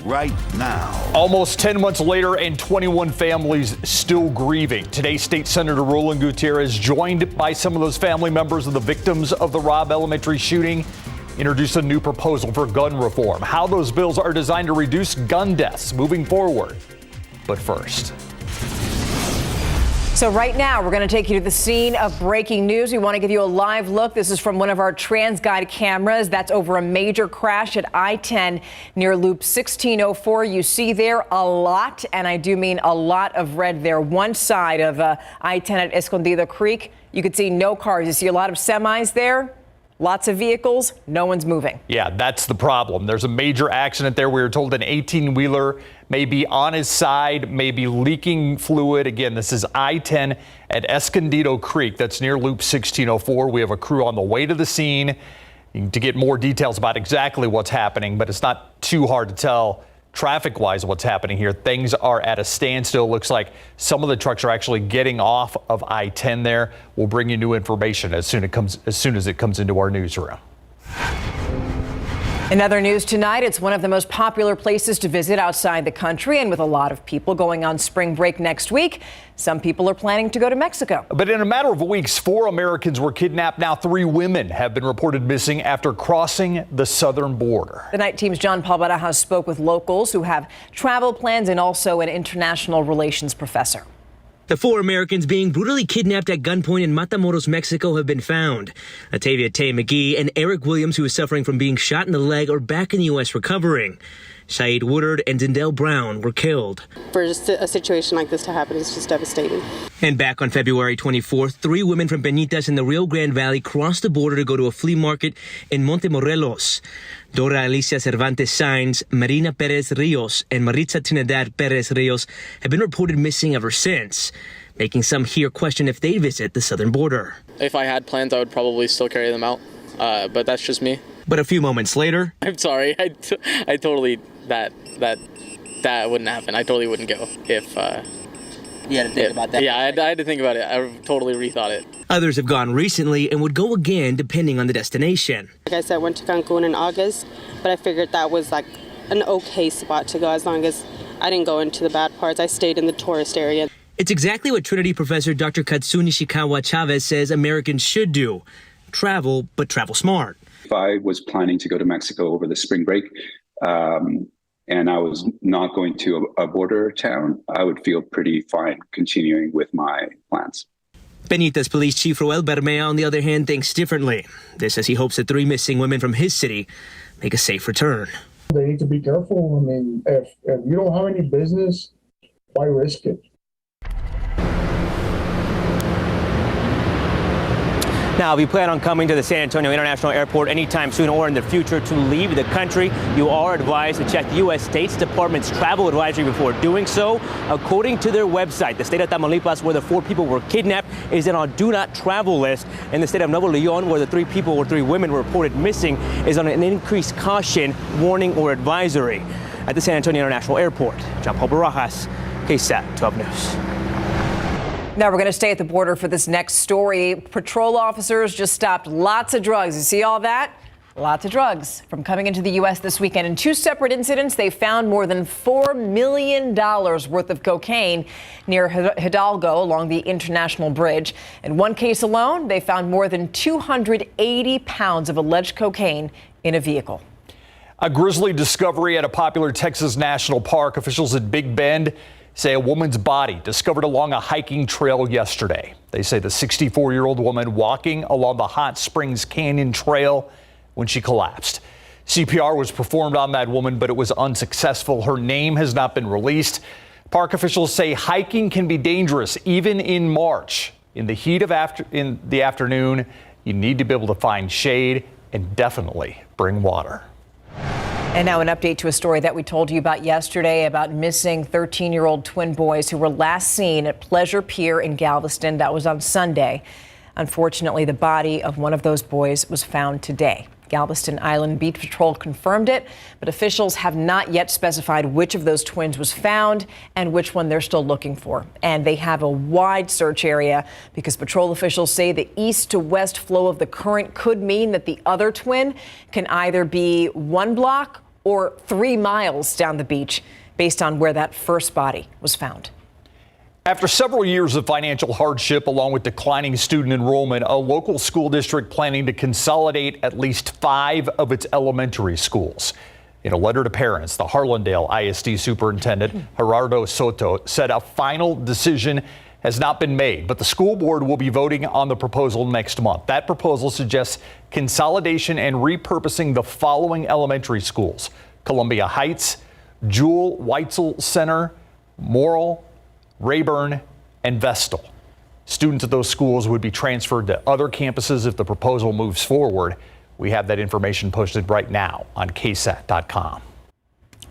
right now. Almost 10 months later and 21 families still grieving. Today, State Senator Roland Gutierrez, joined by some of those family members of the victims of the Robb Elementary shooting, introduced a new proposal for gun reform. How those bills are designed to reduce gun deaths moving forward. But first. So right now, we're going to take you to the scene of breaking news. We want to give you a live look. This is from one of our TransGuide cameras. That's over a major crash at I-10 near Loop 1604. You see there a lot, and I do mean a lot of red there. One side of I-10 at Escondido Creek, you can see no cars. You see a lot of semis there. Lots of vehicles, no one's moving. Yeah, that's the problem. There's a major accident there. We were told an 18-wheeler may be on his side, may be leaking fluid. Again, this is I-10 at Escondido Creek. That's near Loop 1604. We have a crew on the way to the scene to get more details about exactly what's happening, but it's not too hard to tell traffic-wise what's happening here. Things are at a standstill. Looks like some of the trucks are actually getting off of I-10 there. We'll bring you new information as soon as it comes into our newsroom. In other news tonight, it's one of the most popular places to visit outside the country, and with a lot of people going on spring break next week, some people are planning to go to Mexico. But in a matter of weeks, 4 Americans were kidnapped. Now 3 women have been reported missing after crossing the southern border. The night team's John Paul Barajas spoke with locals who have travel plans and also an international relations professor. The 4 Americans being brutally kidnapped at gunpoint in Matamoros, Mexico have been found. Atavia Tay McGee and Eric Williams, who is suffering from being shot in the leg, are back in the U.S. recovering. Saeed Woodard and Zindell Brown were killed. For a situation like this to happen is just devastating. And back on February 24th, 3 women from Peñitas in the Rio Grande Valley crossed the border to go to a flea market in Montemorelos. Dora Alicia Cervantes Sainz, Marina Perez Rios, and Maritza Trinidad Perez Rios have been reported missing ever since, making some here question if they visit the southern border. If I had plans, I would probably still carry them out, but that's just me. But a few moments later, I'm sorry, I totally, that wouldn't happen. I totally wouldn't go if... You had to think about that? Yeah, I had to think about it. I totally rethought it. Others have gone recently and would go again depending on the destination. Like I said, I went to Cancun in August, but I figured that was like an okay spot to go as long as I didn't go into the bad parts. I stayed in the tourist area. It's exactly what Trinity professor Dr. Katsuni Shikawa Chavez says Americans should do. Travel, but travel smart. If I was planning to go to Mexico over the spring break, and I was not going to a border town, I would feel pretty fine continuing with my plans. Peñitas Police Chief Roel Bermea, on the other hand, thinks differently. This as he hopes that 3 missing women from his city make a safe return. They need to be careful. I mean, if you don't have any business, why risk it? Now, if you plan on coming to the San Antonio International Airport anytime soon or in the future to leave the country, you are advised to check the U.S. State Department's travel advisory before doing so. According to their website, the state of Tamaulipas, where the 4 people were kidnapped, is on a do not travel list. And the state of Nuevo Leon, where the 3 people or 3 women were reported missing, is on an increased caution, warning, or advisory. At the San Antonio International Airport, John Paul Barajas, KSAT 12 News. Now we're going to stay at the border for this next story. Patrol officers just stopped lots of drugs. You see all that? Lots of drugs from coming into the U.S. this weekend. In 2 separate incidents, they found more than $4 million worth of cocaine near Hidalgo along the International Bridge. In one case alone, they found more than 280 pounds of alleged cocaine in a vehicle. A grisly discovery at a popular Texas national park. Officials at Big Bend say a woman's body discovered along a hiking trail yesterday. They say the 64-year-old woman walking along the Hot Springs Canyon Trail when she collapsed. CPR was performed on that woman, but it was unsuccessful. Her name has not been released. Park officials say hiking can be dangerous even in March. In the heat of in the afternoon, you need to be able to find shade and definitely bring water. And now an update to a story that we told you about yesterday about missing 13-year-old twin boys who were last seen at Pleasure Pier in Galveston. That was on Sunday. Unfortunately, the body of one of those boys was found today. Galveston Island Beach Patrol confirmed it, but officials have not yet specified which of those twins was found and which one they're still looking for. And they have a wide search area because patrol officials say the east to west flow of the current could mean that the other twin can either be 1 block or 3 miles down the beach, based on where that first body was found. After several years of financial hardship, along with declining student enrollment, a local school district planning to consolidate at least 5 of its elementary schools. In a letter to parents, the Harlandale ISD superintendent, Gerardo Soto, said a final decision has not been made, but the school board will be voting on the proposal next month. That proposal suggests consolidation and repurposing the following elementary schools: Columbia Heights, Jewel Weitzel Center, Morrill, Rayburn, and Vestal. Students at those schools would be transferred to other campuses if the proposal moves forward. We have that information posted right now on KSAT.com.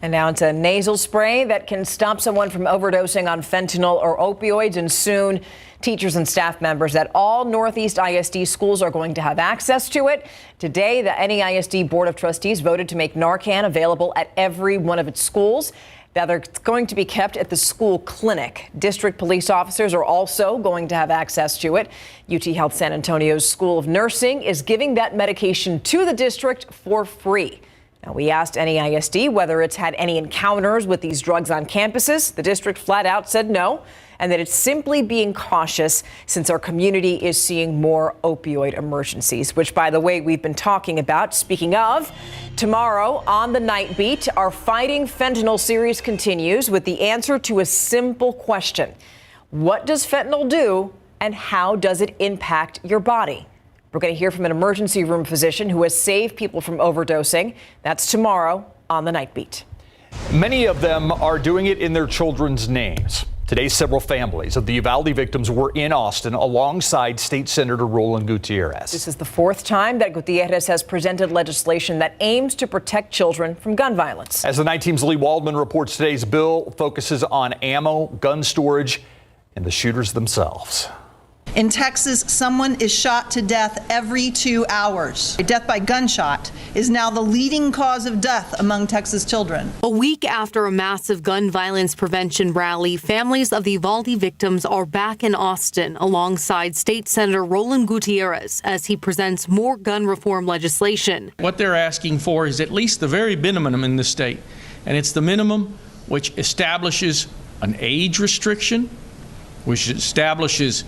And now it's a nasal spray that can stop someone from overdosing on fentanyl or opioids. And soon, teachers and staff members at all Northeast ISD schools are going to have access to it. Today, the NEISD Board of Trustees voted to make Narcan available at every one of its schools. Now, they're going to be kept at the school clinic. District police officers are also going to have access to it. UT Health San Antonio's School of Nursing is giving that medication to the district for free. Now, we asked NEISD whether it's had any encounters with these drugs on campuses. The district flat out said no, and that it's simply being cautious since our community is seeing more opioid emergencies, which, by the way, we've been talking about. Speaking of, tomorrow on the Nightbeat, our Fighting Fentanyl series continues with the answer to a simple question. What does fentanyl do, and how does it impact your body? We're going to hear from an emergency room physician who has saved people from overdosing. That's tomorrow on the Nightbeat. Many of them are doing it in their children's names. Today, several families of the Uvalde victims were in Austin alongside State Senator Roland Gutierrez. This is the 4th time that Gutierrez has presented legislation that aims to protect children from gun violence. As the Night Team's Lee Waldman reports, today's bill focuses on ammo, gun storage, and the shooters themselves. In Texas, someone is shot to death every 2 hours. Death by gunshot is now the leading cause of death among Texas children. A week after a massive gun violence prevention rally, families of the Uvalde victims are back in Austin alongside State Senator Roland Gutierrez as he presents more gun reform legislation. What they're asking for is at least the very minimum in the state, and it's the minimum which establishes an age restriction, which establishes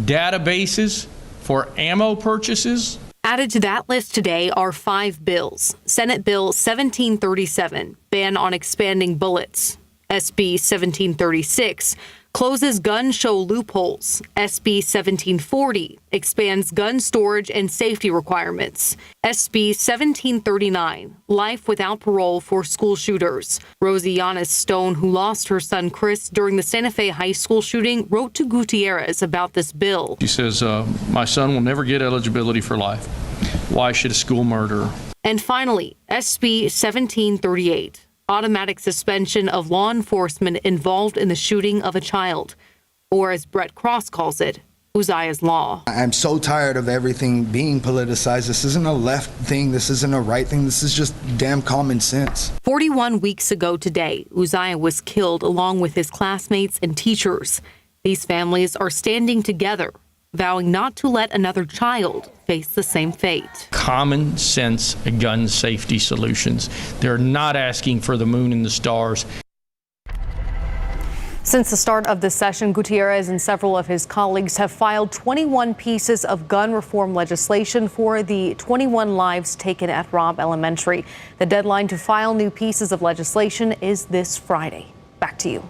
databases for ammo purchases. Added to that list today are 5 bills. Senate Bill 1737, ban on expanding bullets. SB 1736, closes gun show loopholes. SB 1740, expands gun storage and safety requirements. SB 1739, life without parole for school shooters. Rosie Yanis Stone, who lost her son Chris during the Santa Fe High School shooting, wrote to Gutierrez about this bill. She says, my son will never get eligibility for life. Why should a school murderer? And finally, SB 1738. Automatic suspension of law enforcement involved in the shooting of a child, or as Brett Cross calls it, Uzziah's Law. I'm so tired of everything being politicized. This isn't a left thing. This isn't a right thing. This is just damn common sense. 41 weeks ago today, Uzziah was killed along with his classmates and teachers. These families are standing together, vowing not to let another child face the same fate. Common sense gun safety solutions. They're not asking for the moon and the stars. Since the start of the session, Gutierrez and several of his colleagues have filed 21 pieces of gun reform legislation for the 21 lives taken at Robb Elementary. The deadline to file new pieces of legislation is this Friday. Back to you.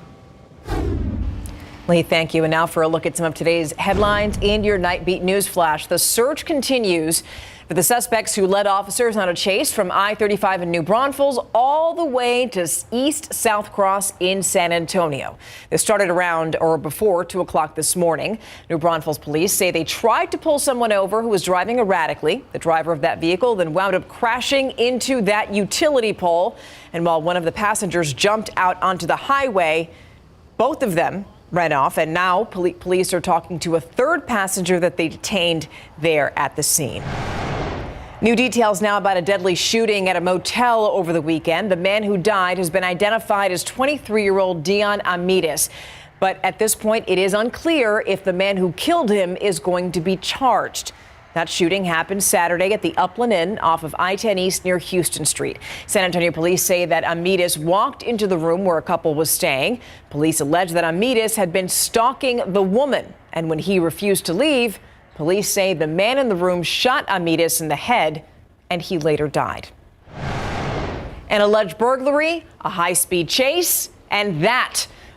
Lee, thank you. And now for a look at some of today's headlines in your Nightbeat News Flash. The search continues for the suspects who led officers on a chase from I-35 in New Braunfels all the way to East South Cross in San Antonio. This started around or before 2 o'clock this morning. New Braunfels police say they tried to pull someone over who was driving erratically. The driver of that vehicle then wound up crashing into that utility pole. And while one of the passengers jumped out onto the highway, both of them ran off, and now police are talking to a third passenger that they detained there at the scene. New details now about a deadly shooting at a motel over the weekend. The man who died has been identified as 23-year-old Dion Amidas. But at this point, it is unclear if the man who killed him is going to be charged. That shooting happened Saturday at the Upland Inn off of I-10 East near Houston Street. San Antonio police say that Amidis walked into the room where a couple was staying. Police allege that Amidis had been stalking the woman, and when he refused to leave, police say the man in the room shot Amidis in the head, and he later died. An alleged burglary, a high-speed chase, and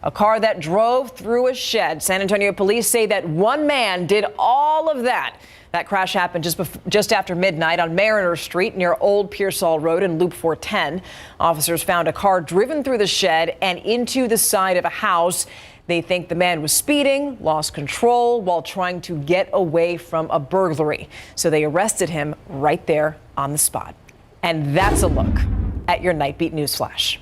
a car that drove through a shed. San Antonio police say that one man did all of that. That crash happened just after midnight on Mariner Street near Old Pearsall Road and Loop 410. Officers found a car driven through the shed and into the side of a house. They think the man was speeding, lost control while trying to get away from a burglary. So they arrested him right there on the spot. And that's a look at your Nightbeat News Flash.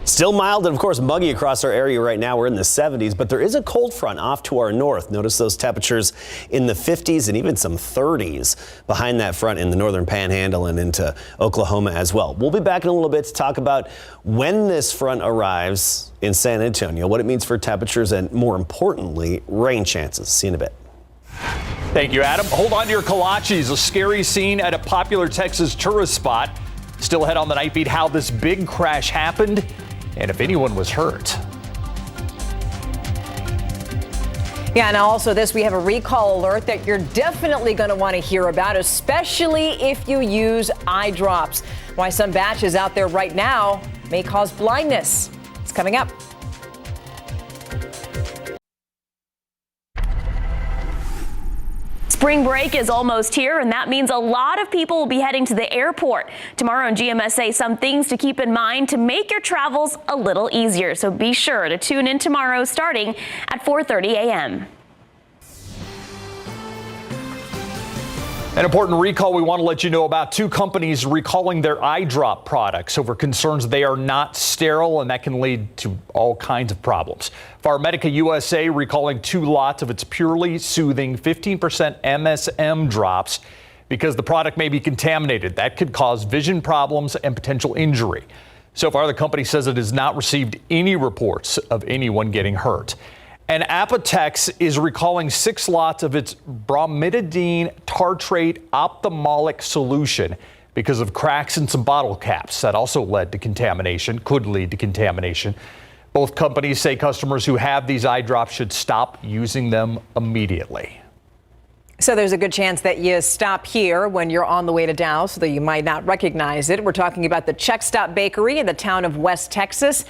Still mild and, of course, muggy across our area right now. We're in the 70s, but there is a cold front off to our north. Notice those temperatures in the 50s and even some 30s behind that front in the northern panhandle and into Oklahoma as well. We'll be back in a little bit to talk about when this front arrives in San Antonio, what it means for temperatures, and more importantly, rain chances. See you in a bit. Thank you, Adam. Hold on to your kolaches. A scary scene at a popular Texas tourist spot. Still ahead on the Nightbeat, how this big crash happened and if anyone was hurt. Yeah, and also we have a recall alert that you're definitely going to want to hear about, especially if you use eye drops. Why some batches out there right now may cause blindness. It's coming up. Spring break is almost here, and that means a lot of people will be heading to the airport. Tomorrow on GMSA, some things to keep in mind to make your travels a little easier. So be sure to tune in tomorrow starting at 4:30 a.m. An important recall we want to let you know about. 2 companies recalling their eye drop products over concerns they are not sterile, and that can lead to all kinds of problems. PharMedica USA recalling 2 lots of its purely soothing 15% MSM drops because the product may be contaminated. That could cause vision problems and potential injury. So far, the company says it has not received any reports of anyone getting hurt. And Apotex is recalling 6 lots of its bromidine tartrate ophthalmic solution because of cracks in some bottle caps. That also could lead to contamination. Both companies say customers who have these eye drops should stop using them immediately. So there's a good chance that you stop here when you're on the way to Dallas, so that you might not recognize it. We're talking about the Check Stop Bakery in the town of West Texas.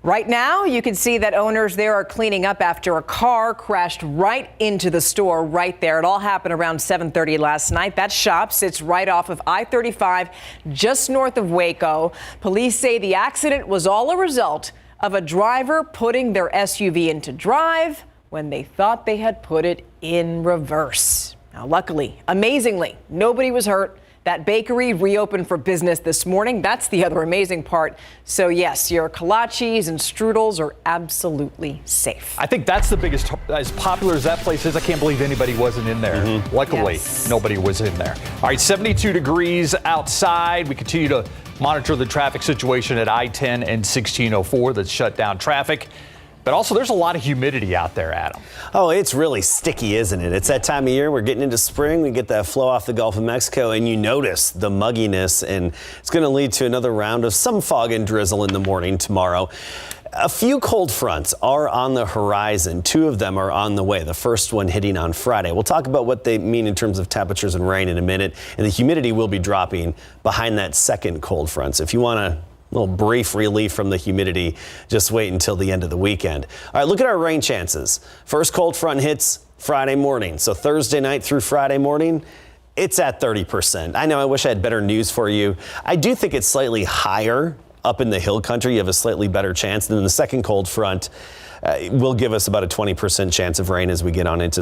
Right now, you can see that owners there are cleaning up after a car crashed right into the store right there. It all happened around 7:30 last night. That shop sits right off of I-35, just north of Waco. Police say the accident was all a result of a driver putting their SUV into drive when they thought they had put it in reverse. Now, luckily, amazingly, nobody was hurt. That bakery reopened for business this morning. That's the other amazing part. So yes, your kolaches and strudels are absolutely safe. I think that's the biggest, as popular as that place is, I can't believe anybody wasn't in there. Luckily, nobody was in there. All right, 72 degrees outside. We continue to monitor the traffic situation at I-10 and 1604 that's shut down traffic. But also, there's a lot of humidity out there, Adam. Oh, it's really sticky, isn't it? It's that time of year. We're getting into spring. We get that flow off the Gulf of Mexico, and you notice the mugginess, and it's going to lead to another round of some fog and drizzle in the morning tomorrow. A few cold fronts are on the horizon. 2 of them are on the way. The first one hitting on Friday. We'll talk about what they mean in terms of temperatures and rain in a minute, and the humidity will be dropping behind that second cold front. So if you want to little brief relief from the humidity, just wait until the end of the weekend. All right, look at our rain chances. First cold front hits Friday morning. So Thursday night through Friday morning, it's at 30%. I know, I wish I had better news for you. I do think it's slightly higher up in the hill country. You have a slightly better chance. And then the second cold front will give us about a 20% chance of rain as we get on into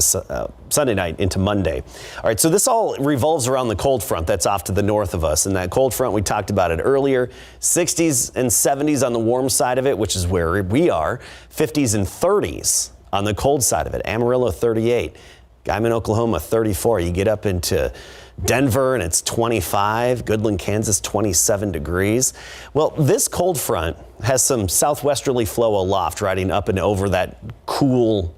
Sunday night into Monday. All right, so this all revolves around the cold front that's off to the north of us. And that cold front, we talked about it earlier, 60s and 70s on the warm side of it, which is where we are, 50s and 30s on the cold side of it. Amarillo, 38. Guyman, Oklahoma, 34. You get up into Denver and it's 25, Goodland, Kansas, 27 degrees. Well, this cold front has some southwesterly flow aloft riding up and over that cool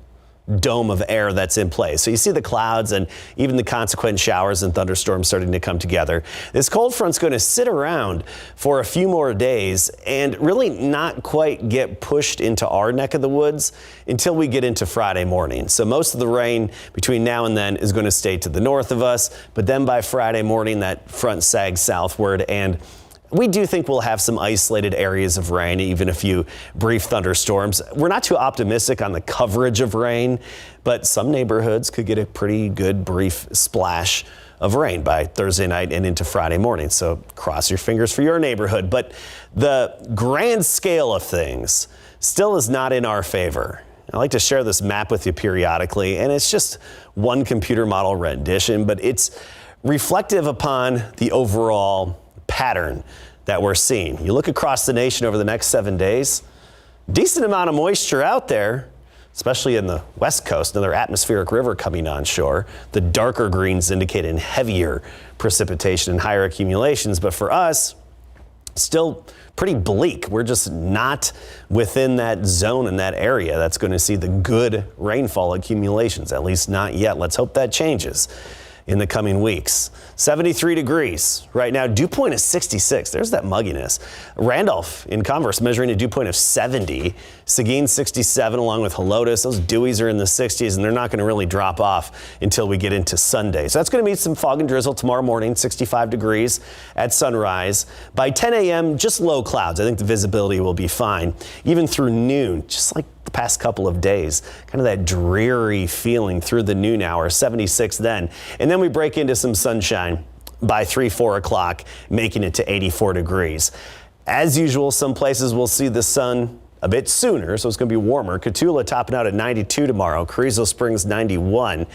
dome of air that's in place. So you see the clouds and even the consequent showers and thunderstorms starting to come together. This cold front's going to sit around for a few more days and really not quite get pushed into our neck of the woods until we get into Friday morning. So most of the rain between now and then is going to stay to the north of us, but then by Friday morning that front sags southward, and we do think we'll have some isolated areas of rain, even a few brief thunderstorms. We're not too optimistic on the coverage of rain, but some neighborhoods could get a pretty good brief splash of rain by Thursday night and into Friday morning. So cross your fingers for your neighborhood. But the grand scale of things still is not in our favor. I like to share this map with you periodically, and it's just one computer model rendition, but it's reflective upon the overall pattern that we're seeing. You look across the nation over the next 7 days, decent amount of moisture out there, especially in the west coast, another atmospheric river coming onshore. The darker greens indicating heavier precipitation and higher accumulations, but for us, still pretty bleak. We're just not within that zone in that area that's going to see the good rainfall accumulations, at least not yet. Let's hope that changes in the coming weeks. 73 degrees right now. Dew point is 66. There's that mugginess. Randolph, in converse, measuring a dew point of 70. Seguin 67 along with Helotes. Those dewies are in the 60s, and they're not going to really drop off until we get into Sunday. So that's going to mean some fog and drizzle tomorrow morning, 65 degrees at sunrise. By 10 a.m., just low clouds. I think the visibility will be fine. Even through noon, just like the past couple of days, kind of that dreary feeling through the noon hour, 76 then. And then we break into some sunshine by 3-4 o'clock, making it to 84 degrees. As usual, some places will see the sun a bit sooner, so it's going to be warmer. Cotulla topping out at 92 tomorrow, Carrizo Springs 91.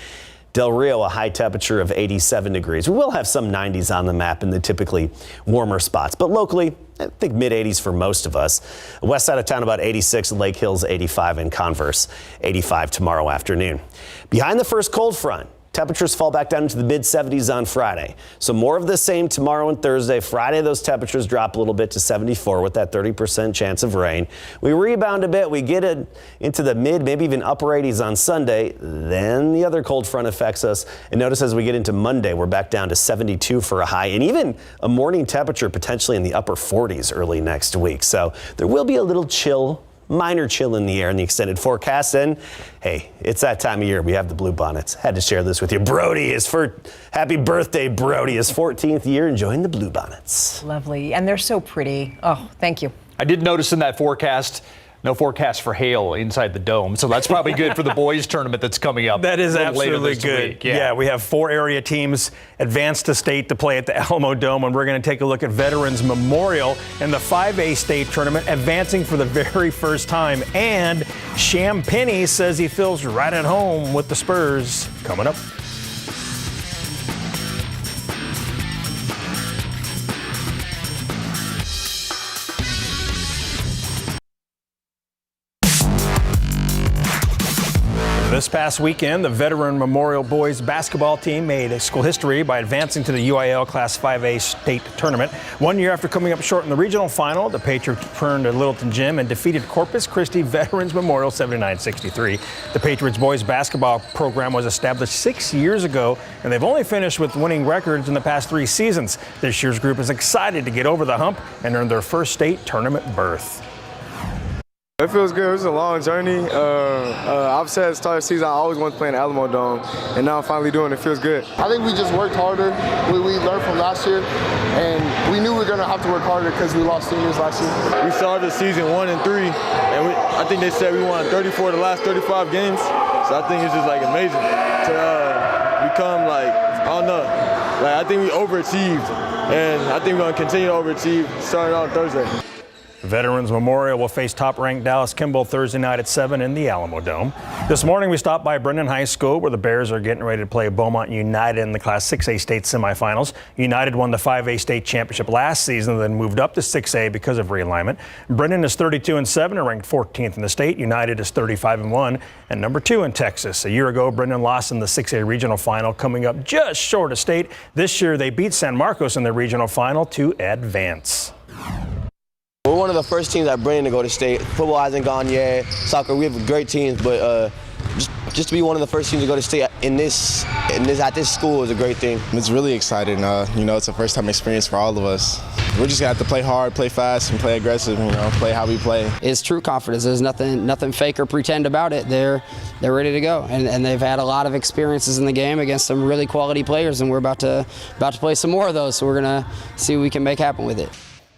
Del Rio, a high temperature of 87 degrees. We will have some 90s on the map in the typically warmer spots, but locally, I think mid-80s for most of us. West side of town about 86, Lake Hills 85, and Converse 85 tomorrow afternoon. Behind the first cold front, temperatures fall back down into the mid-70s on Friday. So more of the same tomorrow and Thursday. Friday, those temperatures drop a little bit to 74 with that 30% chance of rain. We rebound a bit. We get it into the mid, maybe even upper 80s on Sunday. Then the other cold front affects us. And notice as we get into Monday, we're back down to 72 for a high and even a morning temperature potentially in the upper 40s early next week. So there will be a little chill, minor chill in the air in the extended forecast. And hey, it's that time of year. We have the blue bonnets. Had to share this with you. Happy birthday, Brody. His 14th year enjoying the blue bonnets. Lovely. And they're so pretty. Oh, thank you. I did notice in that forecast, no forecast for hail inside the dome. So that's probably good for the boys tournament that's coming up. That is absolutely later this good. Week. Yeah, we have 4 area teams advanced to state to play at the Alamo Dome, and we're going to take a look at Veterans Memorial and the 5A state tournament advancing for the very first time. And Sham Penny says he feels right at home with the Spurs. Coming up. This past weekend, the Veteran Memorial Boys basketball team made school history by advancing to the UIL Class 5A state tournament. 1 year after coming up short in the regional final, the Patriots returned to Littleton Gym and defeated Corpus Christi Veterans Memorial 79-63. The Patriots boys basketball program was established 6 years ago, and they've only finished with winning records in the past 3 seasons. This year's group is excited to get over the hump and earn their first state tournament berth. It feels good. It was a long journey. I've said at the start of the season I always wanted to play in the Alamo Dome, and now I'm finally doing it. It feels good. I think we just worked harder. We learned from last year, and we knew we were going to have to work harder because we lost seniors last year. We started the season 1-3, and I think they said we won 34 of the last 35 games. So I think it's just like amazing to become I don't know. I think we overachieved, and I think we're going to continue to overachieve starting on Thursday. Veterans Memorial will face top-ranked Dallas Kimball Thursday night at 7 in the Alamo Dome. This morning we stopped by Brendan High School where the Bears are getting ready to play Beaumont United in the Class 6A state semifinals. United won the 5A state championship last season and then moved up to 6A because of realignment. Brendan is 32-7 and ranked 14th in the state. United is 35-1 and number 2 in Texas. A year ago, Brendan lost in the 6A regional final, coming up just short of state. This year they beat San Marcos in the regional final to advance. We're one of the first teams at Brendan to go to state. Football hasn't gone yet. Soccer, we have great teams, but just just to be one of the first teams to go to state at this school is a great thing. It's really exciting. It's a first time experience for all of us. We're just gonna have to play hard, play fast, and play aggressive. Play how we play. It's true confidence. There's nothing fake or pretend about it. They're ready to go, and they've had a lot of experiences in the game against some really quality players, and we're about to play some more of those. So we're gonna see what we can make happen with it.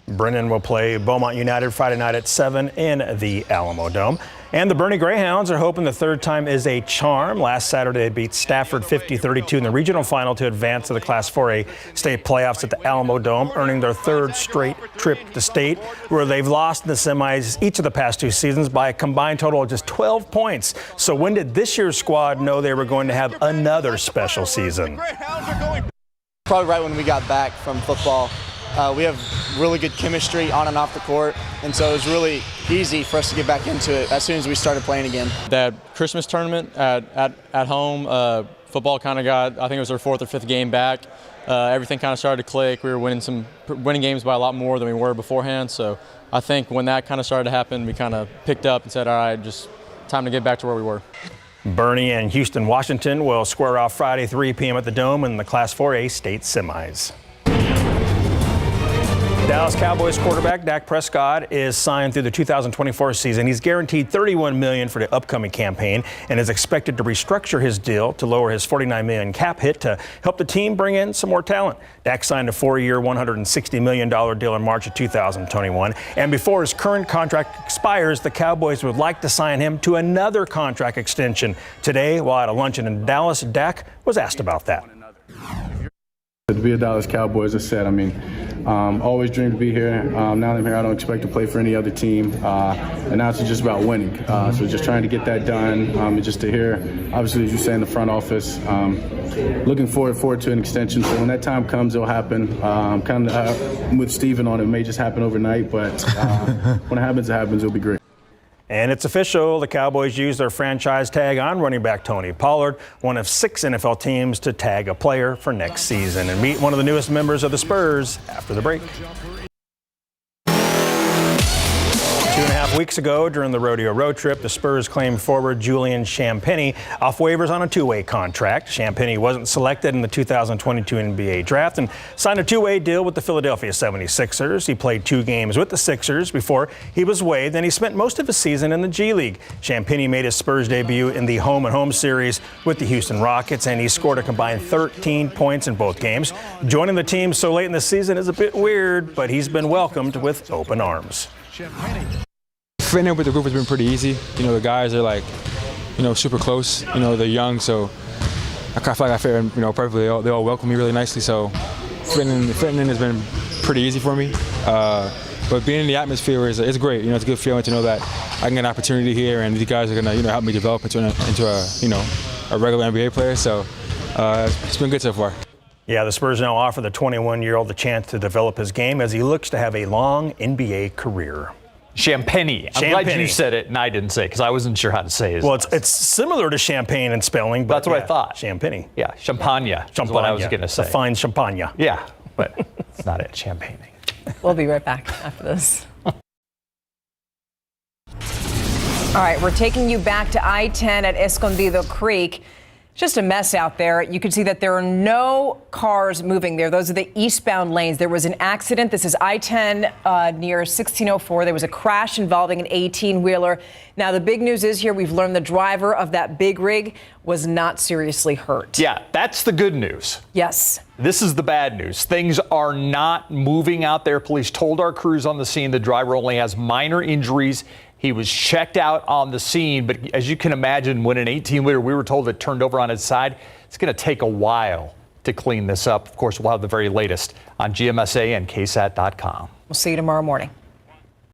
Brennan will play Beaumont United Friday night at 7 in the Alamo Dome. And the Bernie Greyhounds are hoping the third time is a charm. Last Saturday, they beat Stafford 50-32 in the regional final to advance to the Class 4A state playoffs at the Alamo Dome, earning their third straight trip to state, where they've lost in the semis each of the past 2 seasons by a combined total of just 12 points. So when did this year's squad know they were going to have another special season? Probably right when we got back from football. We have really good chemistry on and off the court, and so it was really easy for us to get back into it as soon as we started playing again. That Christmas tournament at home, football kind of got, I think it was our 4th or 5th game back. Everything kind of started to click. We were winning games by a lot more than we were beforehand. So I think when that kind of started to happen, we kind of picked up and said, all right, just time to get back to where we were. Bernie and Houston, Washington will square off Friday 3 p.m. at the Dome in the Class 4A state semis. Dallas Cowboys quarterback Dak Prescott is signed through the 2024 season. He's guaranteed $31 million for the upcoming campaign and is expected to restructure his deal to lower his $49 million cap hit to help the team bring in some more talent. Dak signed a 4-year, $160 million deal in March of 2021. And before his current contract expires, the Cowboys would like to sign him to another contract extension. Today, while at a luncheon in Dallas, Dak was asked about that. To be a Dallas Cowboys, as I said, always dreamed to be here. Now that I'm here, I don't expect to play for any other team. And now it's just about winning. So just trying to get that done. And just to hear, obviously, as you say in the front office, looking forward to an extension. So when that time comes, it'll happen. Kind of with Steven on it. It may just happen overnight, but when it happens, it'll be great. And it's official. The Cowboys used their franchise tag on running back Tony Pollard, one of 6 NFL teams to tag a player for next season. And meet one of the newest members of the Spurs after the break. 2.5 weeks ago, during the rodeo road trip, the Spurs claimed forward Julian Champagnie off waivers on a 2-way contract. Champagnie wasn't selected in the 2022 NBA draft and signed a 2-way deal with the Philadelphia 76ers. He played 2 games with the Sixers before he was waived, and he spent most of his season in the G League. Champagnie made his Spurs debut in the home-and-home series with the Houston Rockets, and he scored a combined 13 points in both games. Joining the team so late in the season is a bit weird, but he's been welcomed with open arms. Fitting in with the group has been pretty easy. The guys are super close. They're young, so I feel like I fit in, perfectly. They all welcome me really nicely, so fitting in has been pretty easy for me. But being in the atmosphere is great. It's a good feeling to know that I can get an opportunity here, and these guys are gonna help me develop into a regular NBA player. So it's been good so far. Yeah, the Spurs now offer the 21-year-old the chance to develop his game as he looks to have a long NBA career. Champagnie. I'm glad you said it and I didn't say it because I wasn't sure how to say it. Well, it's similar to champagne in spelling, but that's what I thought. Champagnie. Yeah, champagne is what I was going to say. A fine champagne. Yeah, but it's not it. Champagne. We'll be right back after this. All right, we're taking you back to I-10 at Escondido Creek. Just a mess out there. You can see that there are no cars moving there. Those are the eastbound lanes. There was an accident. This is I-10 near 1604. There was a crash involving an 18-wheeler. Now, the big news is here we've learned the driver of that big rig was not seriously hurt. Yeah, that's the good news. Yes. This is the bad news. Things are not moving out there. Police told our crews on the scene the driver only has minor injuries. He was checked out on the scene, but as you can imagine, when an 18-wheeler, we were told it turned over on its side, it's going to take a while to clean this up. Of course, we'll have the very latest on GMSA and KSAT.com. We'll see you tomorrow morning.